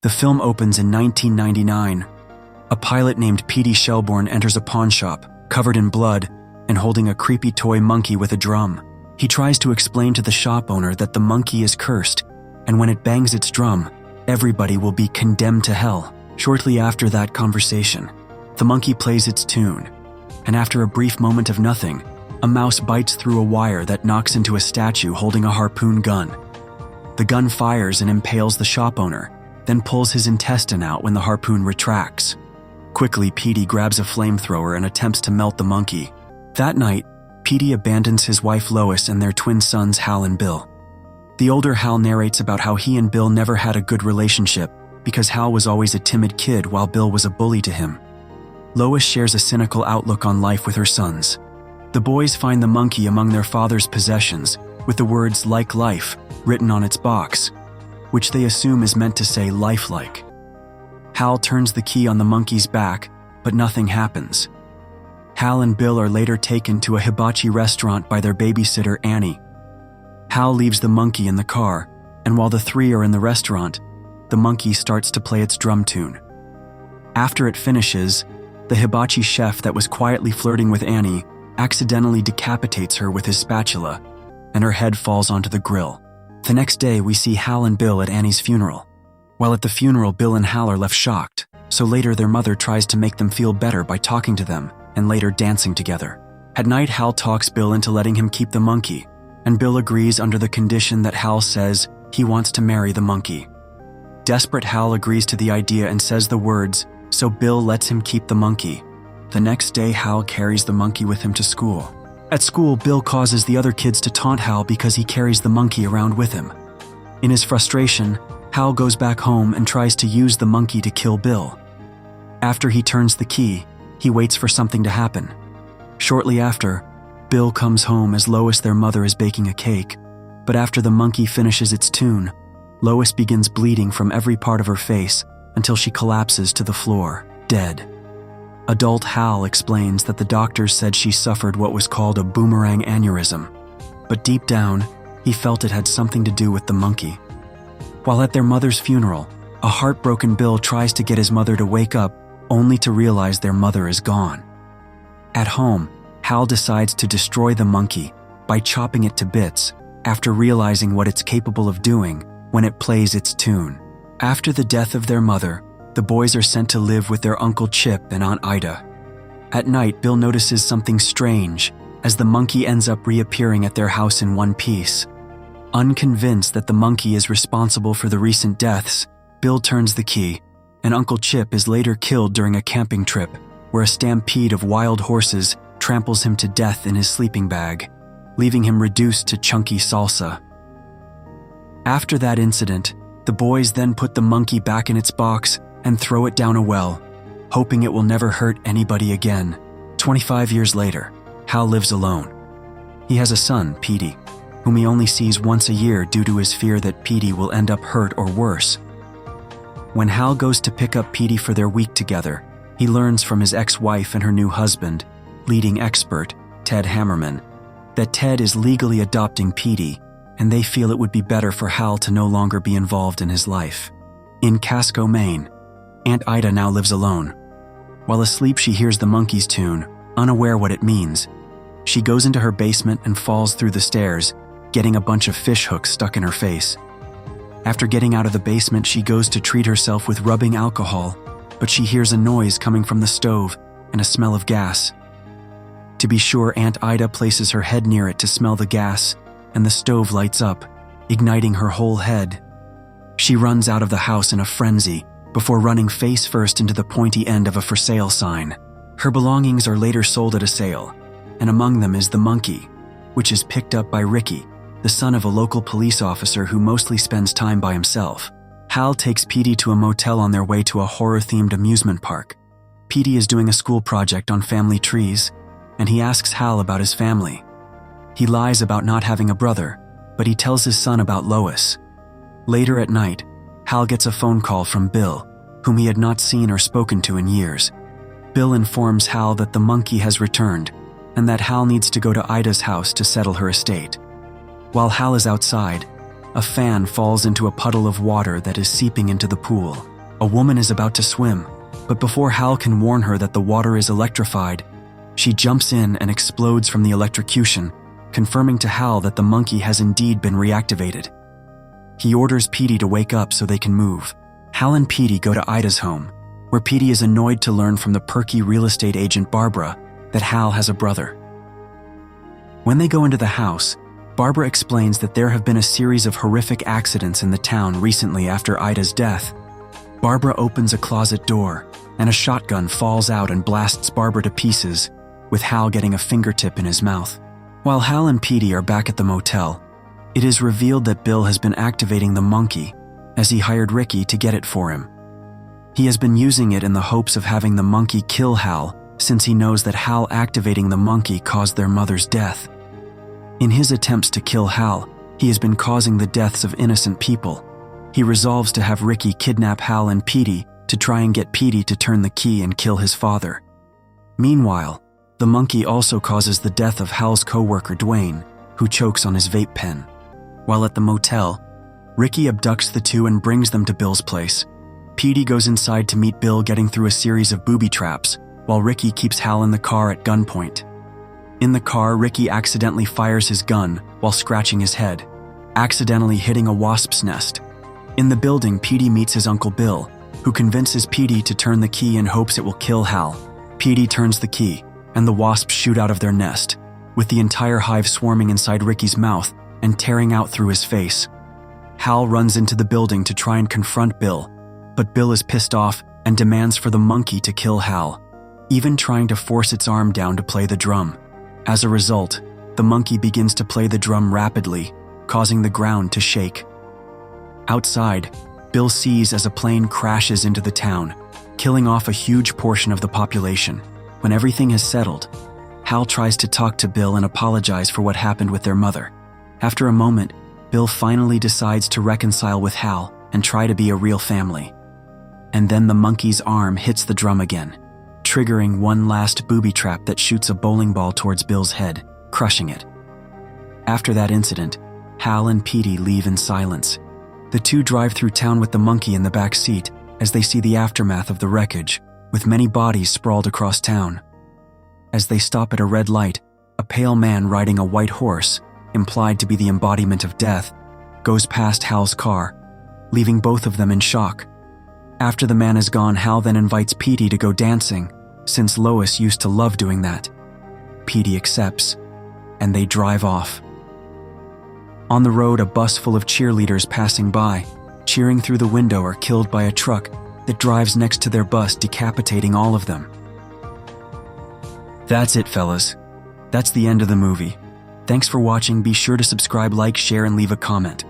The film opens in 1999. A pilot named Petey Shelbourne enters a pawn shop, covered in blood, and holding a creepy toy monkey with a drum. He tries to explain to the shop owner that the monkey is cursed, and when it bangs its drum, everybody will be condemned to hell. Shortly after that conversation, the monkey plays its tune, and after a brief moment of nothing, a mouse bites through a wire that knocks into a statue holding a harpoon gun. The gun fires and impales the shop owner, then pulls his intestine out when the harpoon retracts. Quickly, Petey grabs a flamethrower and attempts to melt the monkey. That night, Petey abandons his wife Lois and their twin sons Hal and Bill. The older Hal narrates about how he and Bill never had a good relationship because Hal was always a timid kid while Bill was a bully to him. Lois shares a cynical outlook on life with her sons. The boys find the monkey among their father's possessions with the words "like life" written on its box, which they assume is meant to say lifelike. Hal turns the key on the monkey's back, but nothing happens. Hal and Bill are later taken to a hibachi restaurant by their babysitter Annie. Hal leaves the monkey in the car, and while the three are in the restaurant, the monkey starts to play its drum tune. After it finishes, the hibachi chef that was quietly flirting with Annie accidentally decapitates her with his spatula, and her head falls onto the grill. The next day, we see Hal and Bill at Annie's funeral. While at the funeral, Bill and Hal are left shocked, so later their mother tries to make them feel better by talking to them and later dancing together. At night, Hal talks Bill into letting him keep the monkey, and Bill agrees under the condition that Hal says he wants to marry the monkey. Desperate, Hal agrees to the idea and says the words, so Bill lets him keep the monkey. The next day, Hal carries the monkey with him to school. At school, Bill causes the other kids to taunt Hal because he carries the monkey around with him. In his frustration, Hal goes back home and tries to use the monkey to kill Bill. After he turns the key, he waits for something to happen. Shortly after, Bill comes home as Lois, their mother, is baking a cake, but after the monkey finishes its tune, Lois begins bleeding from every part of her face until she collapses to the floor, dead. Adult Hal explains that the doctors said she suffered what was called a boomerang aneurysm, but deep down, he felt it had something to do with the monkey. While at their mother's funeral, a heartbroken Bill tries to get his mother to wake up, only to realize their mother is gone. At home, Hal decides to destroy the monkey by chopping it to bits after realizing what it's capable of doing when it plays its tune. After the death of their mother, the boys are sent to live with their Uncle Chip and Aunt Ida. At night, Bill notices something strange as the monkey ends up reappearing at their house in one piece. Unconvinced that the monkey is responsible for the recent deaths, Bill turns the key, and Uncle Chip is later killed during a camping trip where a stampede of wild horses tramples him to death in his sleeping bag, leaving him reduced to chunky salsa. After that incident, the boys then put the monkey back in its box and throw it down a well, hoping it will never hurt anybody again. 25 years later, Hal lives alone. He has a son, Petey, whom he only sees once a year due to his fear that Petey will end up hurt or worse. When Hal goes to pick up Petey for their week together, he learns from his ex-wife and her new husband, leading expert Ted Hammerman, that Ted is legally adopting Petey, and they feel it would be better for Hal to no longer be involved in his life. In Casco, Maine, Aunt Ida now lives alone. While asleep, she hears the monkey's tune, unaware what it means. She goes into her basement and falls through the stairs, getting a bunch of fish hooks stuck in her face. After getting out of the basement, she goes to treat herself with rubbing alcohol, but she hears a noise coming from the stove and a smell of gas. To be sure, Aunt Ida places her head near it to smell the gas, and the stove lights up, igniting her whole head. She runs out of the house in a frenzy before running face first into the pointy end of a for sale sign. Her belongings are later sold at a sale, and among them is the monkey, which is picked up by Ricky, the son of a local police officer who mostly spends time by himself. Hal takes Petey to a motel on their way to a horror-themed amusement park. Petey is doing a school project on family trees, and he asks Hal about his family. He lies about not having a brother, but he tells his son about Lois. Later at night, Hal gets a phone call from Bill, whom he had not seen or spoken to in years. Bill informs Hal that the monkey has returned, and that Hal needs to go to Ida's house to settle her estate. While Hal is outside, a fan falls into a puddle of water that is seeping into the pool. A woman is about to swim, but before Hal can warn her that the water is electrified, she jumps in and explodes from the electrocution, confirming to Hal that the monkey has indeed been reactivated. He orders Petey to wake up so they can move. Hal and Petey go to Ida's home, where Petey is annoyed to learn from the perky real estate agent Barbara that Hal has a brother. When they go into the house, Barbara explains that there have been a series of horrific accidents in the town recently after Ida's death. Barbara opens a closet door, and a shotgun falls out and blasts Barbara to pieces, with Hal getting a fingertip in his mouth. While Hal and Petey are back at the motel, it is revealed that Bill has been activating the monkey as he hired Ricky to get it for him. He has been using it in the hopes of having the monkey kill Hal, since he knows that Hal activating the monkey caused their mother's death. In his attempts to kill Hal, he has been causing the deaths of innocent people. He resolves to have Ricky kidnap Hal and Petey to try and get Petey to turn the key and kill his father. Meanwhile, the monkey also causes the death of Hal's co-worker Dwayne, who chokes on his vape pen. While at the motel, Ricky abducts the two and brings them to Bill's place. Petey goes inside to meet Bill getting through a series of booby traps, while Ricky keeps Hal in the car at gunpoint. In the car, Ricky accidentally fires his gun while scratching his head, accidentally hitting a wasp's nest. In the building, Petey meets his Uncle Bill, who convinces Petey to turn the key in hopes it will kill Hal. Petey turns the key, and the wasps shoot out of their nest, with the entire hive swarming inside Ricky's mouth and tearing out through his face. Hal runs into the building to try and confront Bill, but Bill is pissed off and demands for the monkey to kill Hal, even trying to force its arm down to play the drum. As a result, the monkey begins to play the drum rapidly, causing the ground to shake. Outside, Bill sees as a plane crashes into the town, killing off a huge portion of the population. When everything has settled, Hal tries to talk to Bill and apologize for what happened with their mother. After a moment, Bill finally decides to reconcile with Hal and try to be a real family. And then the monkey's arm hits the drum again, triggering one last booby trap that shoots a bowling ball towards Bill's head, crushing it. After that incident, Hal and Petey leave in silence. The two drive through town with the monkey in the back seat as they see the aftermath of the wreckage, with many bodies sprawled across town. As they stop at a red light, a pale man riding a white horse, implied to be the embodiment of death, goes past Hal's car, leaving both of them in shock. After the man is gone, Hal then invites Petey to go dancing, since Lois used to love doing that. Petey accepts, and they drive off. On the road, a bus full of cheerleaders passing by, cheering through the window, are killed by a truck that drives next to their bus, decapitating all of them. That's it, fellas. That's the end of the movie. Thanks for watching. Be sure to subscribe, like, share, and leave a comment.